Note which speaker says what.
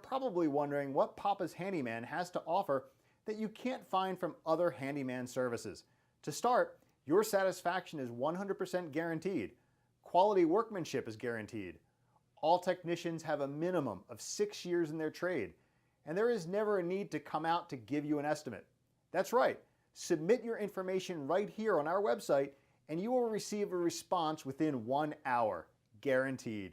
Speaker 1: probably wondering what Papa's Handyman has to offer that you can't find from other handyman services. To start, your satisfaction is 100% guaranteed. Quality workmanship is guaranteed. All technicians have a minimum of 6 years in their trade, and there is never a need to come out to give you an estimate. That's right, submit your information right here on our website and you will receive a response within 1 hour, guaranteed.